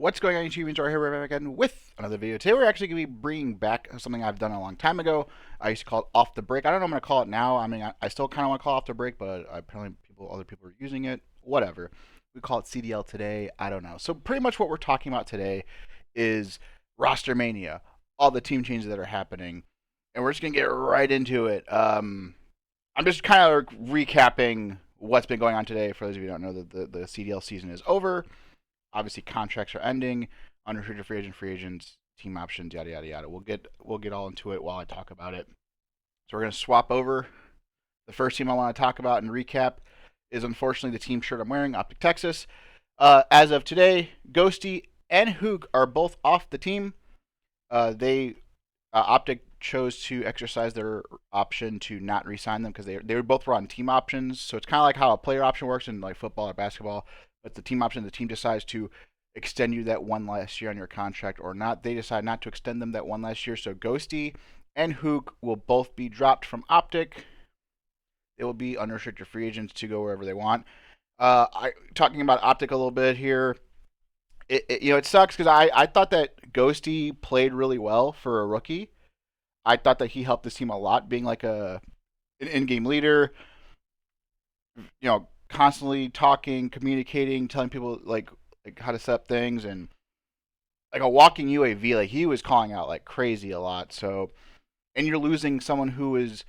What's going on, YouTube? Enjoy here back again with another video. Today we're actually going to be bringing back something I've done a long time ago. I used to call it Off the Break. I don't know what I'm going to call it now. I mean, I still kind of want to call it Off the Break, but apparently other people are using it. Whatever. We call it CDL today. I don't know. So pretty much what we're talking about today is RosterMania, all the team changes that are happening, and we're just going to get right into it. I'm just kind of recapping what's been going on today. For those of you who don't know, the CDL season is over. Obviously, contracts are ending, unrestricted free agents, team options, yada yada yada. We'll get all into it while I talk about it. So we're gonna swap over. The first team I want to talk about and recap is unfortunately the team shirt I'm wearing, Optic Texas. As of today, Ghosty and Hook are both off the team. Optic chose to exercise their option to not re-sign them because they both were on team options. So it's kind of like how a player option works in like football or basketball. But the team option, the team decides to extend you that one last year on your contract or not. They decide not to extend them that one last year. So Ghosty and Hook will both be dropped from Optic. They will be unrestricted free agents to go wherever they want. Talking about Optic a little bit here. It sucks because I thought that Ghosty played really well for a rookie. I thought that he helped this team a lot, being like an in-game leader. Constantly talking, communicating, telling people like how to set up things, and like a walking UAV. Like he was calling out like crazy a lot. So, and you're losing someone who is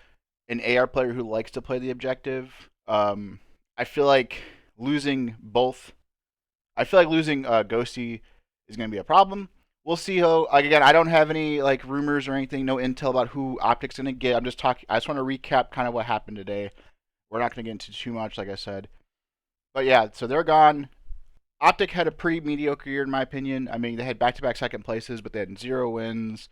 an AR player who likes to play the objective. I feel like losing both. I feel like losing Ghosty is going to be a problem. We'll see how. Like again, I don't have any like rumors or anything, no intel about who Optic's going to get. I'm just talking. I just want to recap kind of what happened today. We're not going to get into too much, like I said. But yeah, so they're gone. Optic had a pretty mediocre year, in my opinion. I mean, they had back-to-back second places, but they had 0 wins.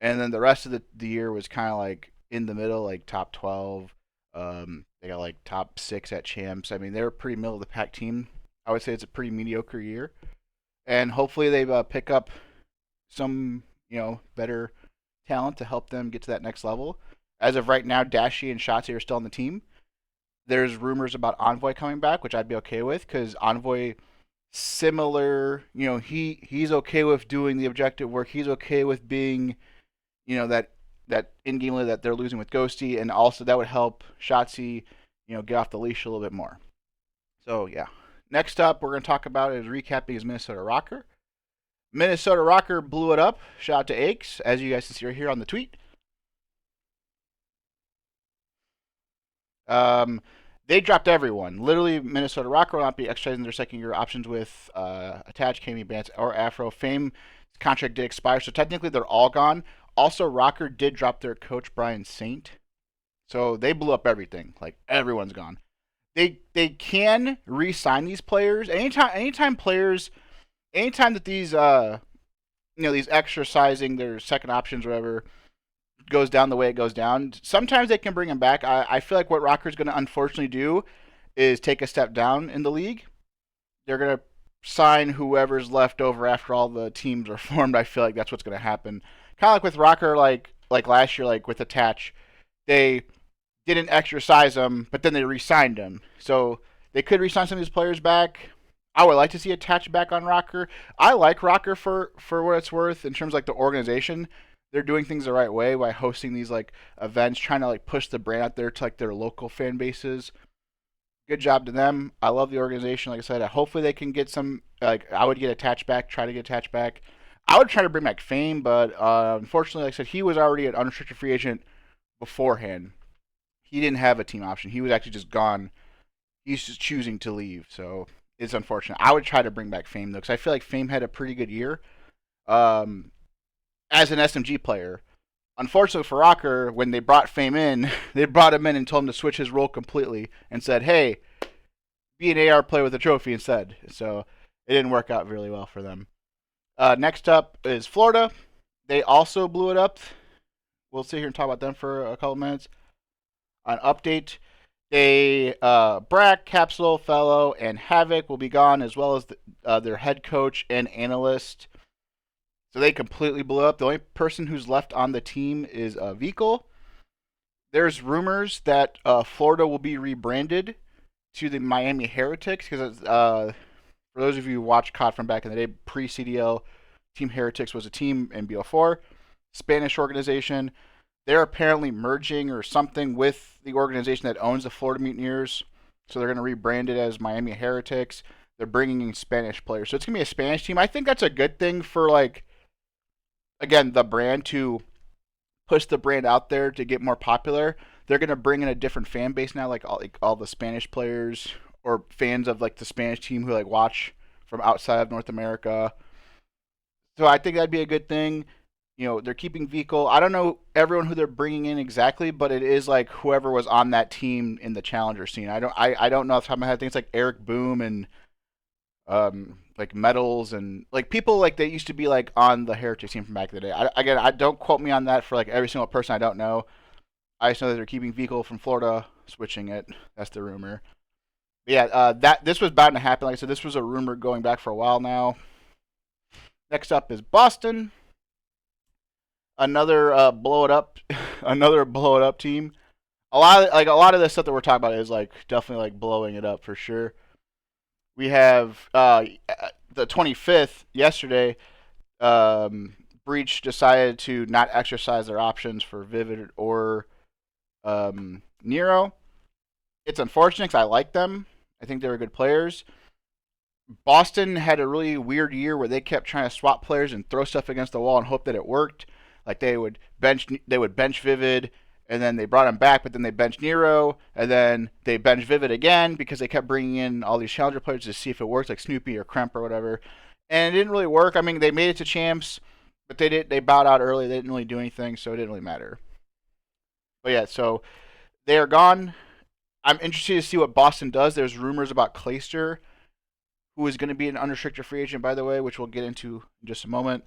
And then the rest of the year was kind of like in the middle, like top 12. They got like top 6 at champs. I mean, they're a pretty middle-of-the-pack team. I would say it's a pretty mediocre year. And hopefully they pick up some, better talent to help them get to that next level. As of right now, Dashi and Shotzi are still on the team. There's rumors about Envoy coming back, which I'd be okay with because Envoy, similar, he's okay with doing the objective work. He's okay with being, that in-game lead that they're losing with Ghosty, and also that would help Shotzi, get off the leash a little bit more. So yeah. Next up, we're going to talk about is recapping is Minnesota Rocker. Minnesota Rocker blew it up. Shout out to Aches, as you guys can see right here on the tweet. They dropped everyone. Literally, Minnesota Rocker will not be exercising their second-year options with Attach, Kami, Bance, or Afro. Fame contract did expire, so technically they're all gone. Also, Rocker did drop their coach, Brian Saint. So they blew up everything. Like, everyone's gone. They can re-sign these players. Anytime that these, these exercising their second options or whatever goes down the way it goes down, sometimes they can bring him back. I feel like what Rocker's going to unfortunately do is take a step down in the league. They're going to sign whoever's left over after all the teams are formed. I feel like that's what's going to happen. Kind of like with Rocker, like last year, like with Attach, they didn't exercise him, but then they re-signed him. So they could re-sign some of these players back. I would like to see Attach back on Rocker. I like Rocker for what it's worth in terms of like the organization. They're doing things the right way by hosting these like events, trying to like push the brand out there to like their local fan bases. Good job to them. I love the organization. Like I said, hopefully they can get some. Like I would get Attached back, try to get Attached back. I would try to bring back Fame, but unfortunately, like I said, he was already an unrestricted free agent beforehand. He didn't have a team option. He was actually just gone. He's just choosing to leave, so it's unfortunate. I would try to bring back Fame though, because I feel like Fame had a pretty good year. As an SMG player. Unfortunately for Rocker, when they brought Fame in, they brought him in and told him to switch his role completely and said, hey, be an AR player with a trophy instead. So it didn't work out really well for them. Next up is Florida. They also blew it up. We'll sit here and talk about them for a couple minutes. An update. Brack, Capsule, Fellow, and Havoc will be gone, as well as their head coach and analyst. So they completely blew up. The only person who's left on the team is Vikal. There's rumors that Florida will be rebranded to the Miami Heretics because, for For those of you who watched COD from back in the day, pre-CDL, Team Heretics was a team in BO4, Spanish organization. They're apparently merging or something with the organization that owns the Florida Mutineers. So they're going to rebrand it as Miami Heretics. They're bringing in Spanish players. So it's going to be a Spanish team. I think that's a good thing for, like, again, the brand to push the brand out there to get more popular. They're going to bring in a different fan base now, like all the Spanish players or fans of, like, the Spanish team who, like, watch from outside of North America. So I think that'd be a good thing. They're keeping Vico. I don't know everyone who they're bringing in exactly, but it is like whoever was on that team in the challenger scene. I don't know off the top of my head. I think it's like Eric Boom and like Metals and like people like that used to be like on the Heritage team from back in the day. I don't quote me on that for like every single person. I don't know. I just know that they're keeping Vico from Florida, switching it. That's the rumor. But yeah, that this was bound to happen. Like I said, this was a rumor going back for a while now. Next up is Boston. Another blow it up, another blow it up team. A lot of this stuff that we're talking about is like definitely like blowing it up for sure. We have the 25th yesterday. Breach decided to not exercise their options for Vivid or Nero. It's unfortunate because I like them. I think they were good players. Boston had a really weird year where they kept trying to swap players and throw stuff against the wall and hope that it worked. Like they would bench Vivid, and then they brought him back, but then they benched Nero, and then they benched Vivid again because they kept bringing in all these challenger players to see if it worked, like Snoopy or Kremp or whatever. And it didn't really work. I mean, they made it to champs, but they bowed out early. They didn't really do anything, so it didn't really matter. But yeah, so they are gone. I'm interested to see what Boston does. There's rumors about Clayster, who is going to be an unrestricted free agent, by the way, which we'll get into in just a moment.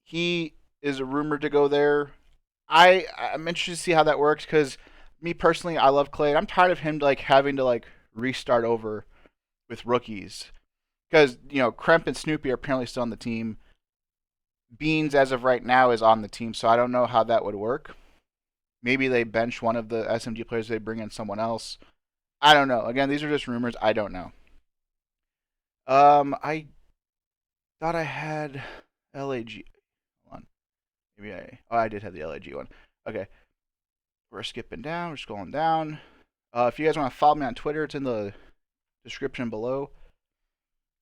He is a rumor to go there. I'm interested to see how that works because me personally, I love Clay. I'm tired of him like having to like restart over with rookies because Kremp and Snoopy are apparently still on the team. Beans, as of right now, is on the team, so I don't know how that would work. Maybe they bench one of the SMG players, they bring in someone else. I don't know. Again, these are just rumors. I don't know. I thought I had LAG. Hold on. Maybe I did have the LAG one. Okay. We're skipping down. We're scrolling down. If you guys want to follow me on Twitter, it's in the description below.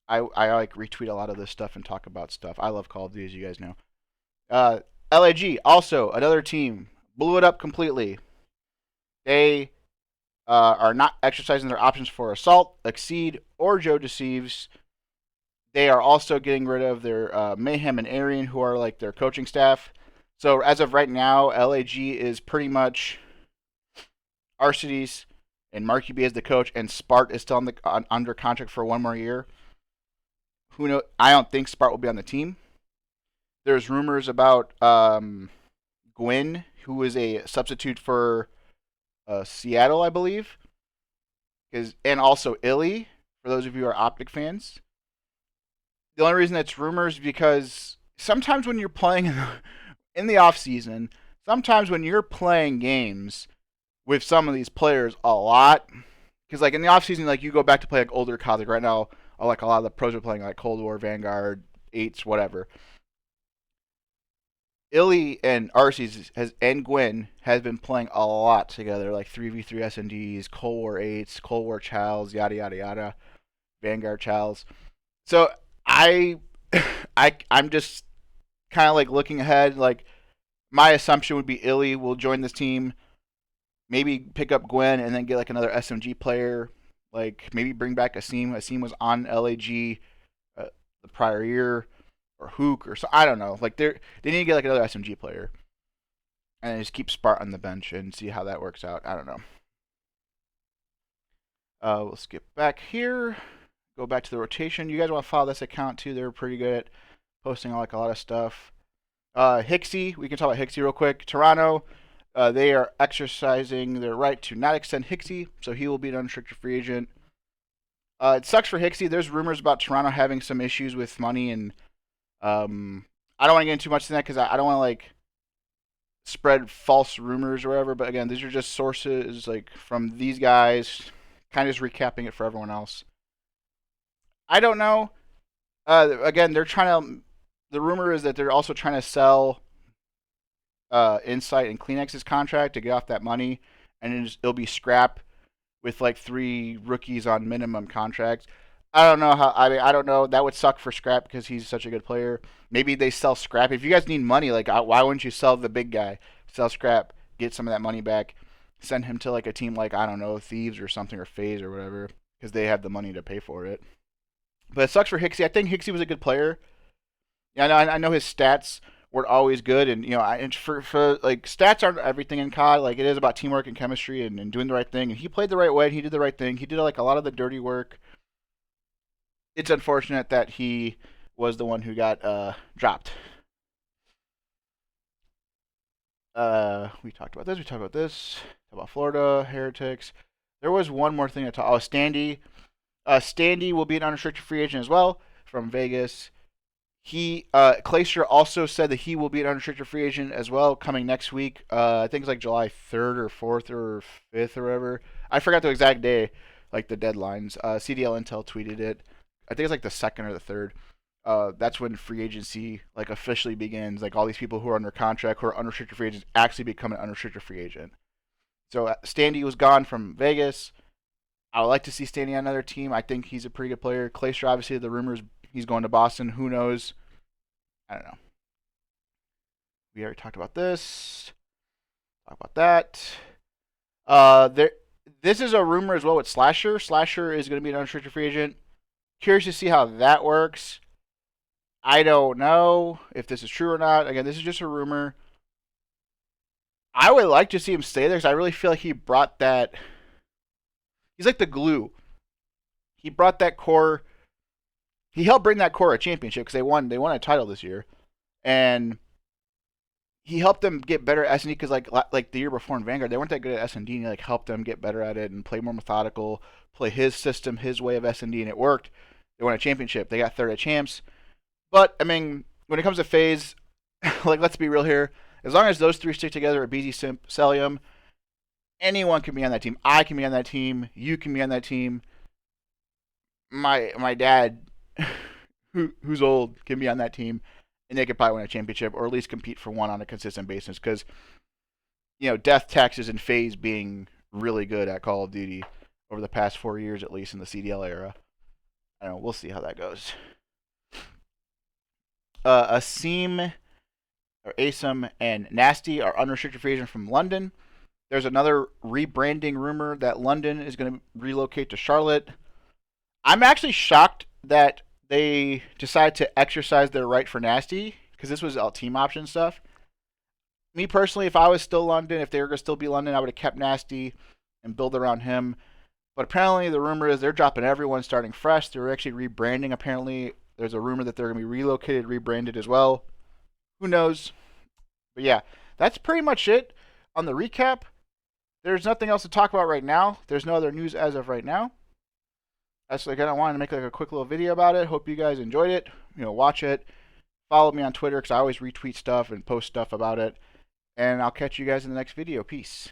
I like retweet a lot of this stuff and talk about stuff. I love Call of Duty, as you guys know. LAG, also another team, blew it up completely. They are not exercising their options for Assault, Exceed, or Joe Deceives. They are also getting rid of their Mayhem and Arian, who are like their coaching staff. So as of right now, LAG is pretty much Arcides and Marky B as the coach, and Spart is still under contract for one more year. Who knows? I don't think Spart will be on the team. There's rumors about Gwyn, who is a substitute for Seattle, I believe, and also Illy, for those of you who are Optic fans. The only reason that's rumors is because sometimes when you're playing in the off season, sometimes when you're playing games with some of these players a lot, because like in the off season, like you go back to play like older COD. Like right now, like a lot of the pros are playing like Cold War, Vanguard, 8s, whatever. Illy and Arceus and Gwyn has been playing a lot together, like 3v3 SNDs, Cold War 8s, Cold War Chals, yada yada yada, Vanguard Chals. So I'm just kind of like looking ahead. Like my assumption would be Illy will join this team, maybe pick up Gwyn and then get like another SMG player. Like maybe bring back Asim. Asim was on LAG the prior year, or Hook, or so. I don't know. Like they need to get like another SMG player, and then just keep Spart on the bench and see how that works out. I don't know. We'll skip back here. Go back to the rotation. You guys want to follow this account too? They're pretty good at posting like a lot of stuff. Hixie, we can talk about Hixie real quick. Toronto, they are exercising their right to not extend Hixie, so he will be an unrestricted free agent. It sucks for Hixie. There's rumors about Toronto having some issues with money, and I don't want to get into too much in that because I don't want to like spread false rumors or whatever. But again, these are just sources like from these guys, kind of just recapping it for everyone else. I don't know. Again, they're trying to. The rumor is that they're also trying to sell Insight and Kleenex's contract to get off that money, and it'll be scrap with like 3 rookies on minimum contracts. I don't know how. I mean, I don't know. That would suck for Scrap because he's such a good player. Maybe they sell Scrap. If you guys need money, like why wouldn't you sell the big guy? Sell Scrap, get some of that money back, send him to like a team like I don't know Thieves or something or FaZe or whatever because they have the money to pay for it. But it sucks for Hicksy. I think Hicksy was a good player. Yeah, I know his stats weren't always good, and and for like stats aren't everything in COD. Like it is about teamwork and chemistry and doing the right thing. And he played the right way. And he did the right thing. He did like a lot of the dirty work. It's unfortunate that he was the one who got dropped. We talked about this. We talked about this. Talked about Florida Heretics. There was one more thing to talk. Oh, Standy. Standy will be an unrestricted free agent as well from Vegas. He Clayster also said that he will be an unrestricted free agent as well coming next week. I think it's like July 3rd or 4th or 5th or whatever. I forgot the exact day, like the deadlines. CDL Intel tweeted it. I think it's like the 2nd or the 3rd. That's when free agency like officially begins. Like all these people who are under contract, who are unrestricted free agents, actually become an unrestricted free agent. So Standy was gone from Vegas. I would like to see Standy on another team. I think he's a pretty good player. Clayster, obviously, the rumors he's going to Boston. Who knows? I don't know. We already talked about this. Talk about that. There. This is a rumor as well with Slasher. Slasher is going to be an unrestricted free agent. Curious to see how that works. I don't know if this is true or not. Again, this is just a rumor. I would like to see him stay there because I really feel like he brought that. He's like the glue. He brought that core. He helped bring that core a championship because they won a title this year, and he helped them get better at S&D because like the year before in Vanguard they weren't that good at S&D, and he like helped them get better at it and play more methodical, play his system, his way of S&D, and it worked. They won a championship. They got third at champs. But I mean, when it comes to FaZe, like let's be real here. As long as those 3 stick together at BZ Simp, Celium, anyone can be on that team. I can be on that team. You can be on that team. My dad, who's old, can be on that team, and they could probably win a championship or at least compete for one on a consistent basis. Because Death Taxes and FaZe being really good at Call of Duty over the past 4 years, at least in the CDL era. I don't know. We'll see how that goes. Asim or Asum and Nasty are unrestricted free agents from London. There's another rebranding rumor that London is going to relocate to Charlotte. I'm actually shocked that they decided to exercise their right for Nasty because this was all team option stuff. Me personally, if I was still London, if they were going to still be London, I would have kept Nasty and build around him. But apparently the rumor is they're dropping everyone starting fresh. They're actually rebranding apparently. There's a rumor that they're going to be relocated, rebranded as well. Who knows? But yeah, that's pretty much it on the recap. There's nothing else to talk about right now. There's no other news as of right now. That's like I wanted to make like a quick little video about it. Hope you guys enjoyed it. Watch it. Follow me on Twitter because I always retweet stuff and post stuff about it. And I'll catch you guys in the next video. Peace.